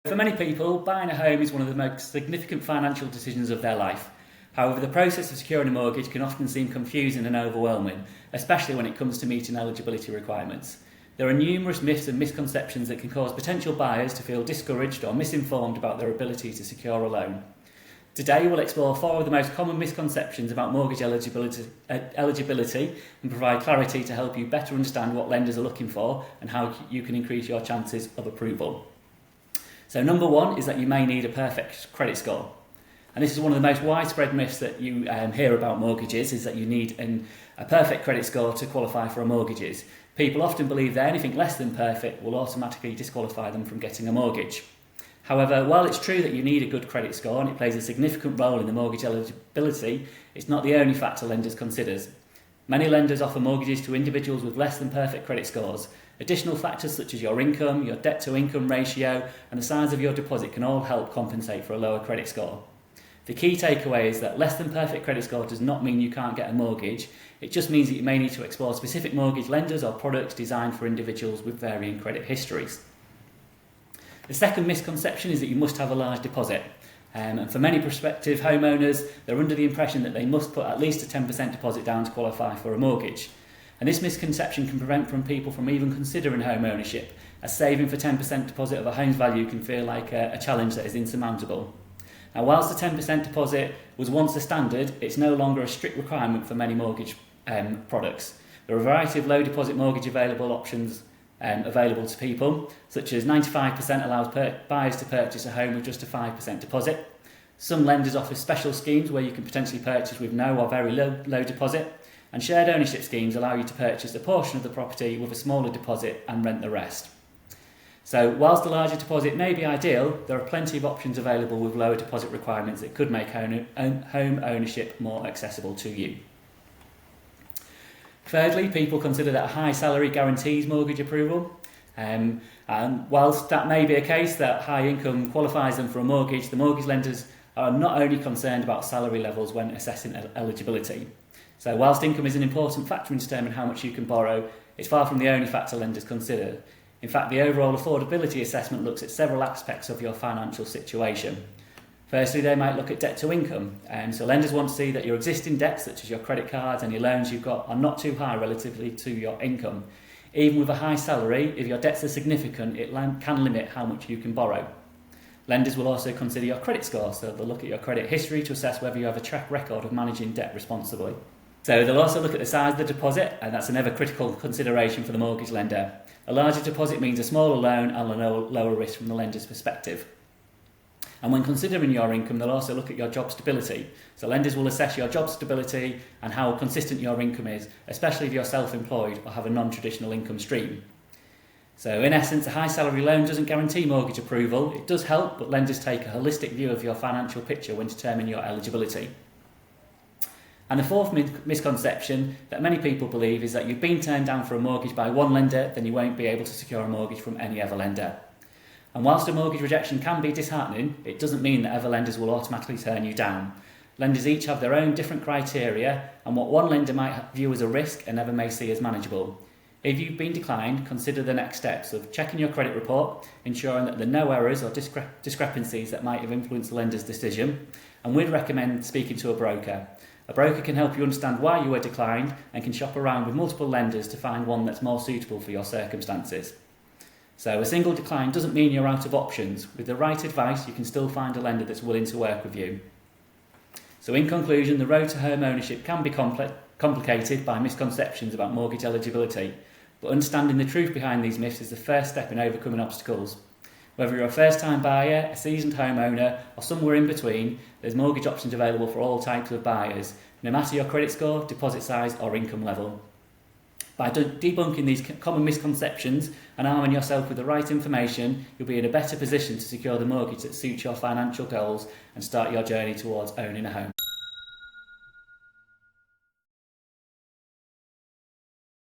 For many people, buying a home is one of the most significant financial decisions of their life. However, the process of securing a mortgage can often seem confusing and overwhelming, especially when it comes to meeting eligibility requirements. There are numerous myths and misconceptions that can cause potential buyers to feel discouraged or misinformed about their ability to secure a loan. Today we'll explore 4 of the most common misconceptions about mortgage eligibility and provide clarity to help you better understand what lenders are looking for and how you can increase your chances of approval. So number 1 is that you may need a perfect credit score. And this is one of the most widespread myths that you hear about mortgages, is that you need a perfect credit score to qualify for a mortgage. People often believe that anything less than perfect will automatically disqualify them from getting a mortgage. However, while it's true that you need a good credit score and it plays a significant role in the mortgage eligibility, it's not the only factor lenders consider. Many lenders offer mortgages to individuals with less than perfect credit scores. Additional factors such as your income, your debt to income ratio and the size of your deposit can all help compensate for a lower credit score. The key takeaway is that less than perfect credit score does not mean you can't get a mortgage. It just means that you may need to explore specific mortgage lenders or products designed for individuals with varying credit histories. The second misconception is that you must have a large deposit. And for many prospective homeowners, they're under the impression that they must put at least a 10% deposit down to qualify for a mortgage. And this misconception can prevent people from even considering home ownership, as saving for 10% deposit of a home's value can feel like a challenge that is insurmountable. Now, whilst the 10% deposit was once a standard, it's no longer a strict requirement for many mortgage products. There are a variety of low deposit mortgage options available to people, such as 95% allows buyers to purchase a home with just a 5% deposit. Some lenders offer special schemes where you can potentially purchase with no or very low deposit, and shared ownership schemes allow you to purchase a portion of the property with a smaller deposit and rent the rest. So whilst the larger deposit may be ideal, there are plenty of options available with lower deposit requirements that could make home ownership more accessible to you. Thirdly, people consider that a high salary guarantees mortgage approval. And whilst that may be a case that high income qualifies them for a mortgage, the mortgage lenders are not only concerned about salary levels when assessing eligibility. So whilst income is an important factor in determining how much you can borrow, it's far from the only factor lenders consider. In fact, the overall affordability assessment looks at several aspects of your financial situation. Firstly, they might look at debt to income. So lenders want to see that your existing debts, such as your credit cards and your loans you've got, are not too high relatively to your income. Even with a high salary, if your debts are significant, it can limit how much you can borrow. Lenders will also consider your credit score, so they'll look at your credit history to assess whether you have a track record of managing debt responsibly. So they'll also look at the size of the deposit, and that's another critical consideration for the mortgage lender. A larger deposit means a smaller loan and a lower risk from the lender's perspective. And when considering your income, they'll also look at your job stability. So lenders will assess your job stability and how consistent your income is, especially if you're self-employed or have a non-traditional income stream. So in essence, a high salary loan doesn't guarantee mortgage approval. It does help, but lenders take a holistic view of your financial picture when determining your eligibility. And the fourth misconception that many people believe is that you've been turned down for a mortgage by one lender, then you won't be able to secure a mortgage from any other lender. And whilst a mortgage rejection can be disheartening, it doesn't mean that other lenders will automatically turn you down. Lenders each have their own different criteria, and what one lender might view as a risk, another may see as manageable. If you've been declined, consider the next steps of checking your credit report, ensuring that there are no errors or discrepancies that might have influenced the lender's decision, and we'd recommend speaking to a broker. A broker can help you understand why you were declined and can shop around with multiple lenders to find one that's more suitable for your circumstances. So a single decline doesn't mean you're out of options. With the right advice, you can still find a lender that's willing to work with you. So in conclusion, the road to home ownership can be complicated by misconceptions about mortgage eligibility, but understanding the truth behind these myths is the first step in overcoming obstacles. Whether you're a first-time buyer, a seasoned homeowner, or somewhere in between, there's mortgage options available for all types of buyers, no matter your credit score, deposit size, or income level. By debunking these common misconceptions and arming yourself with the right information, you'll be in a better position to secure the mortgage that suits your financial goals and start your journey towards owning a home.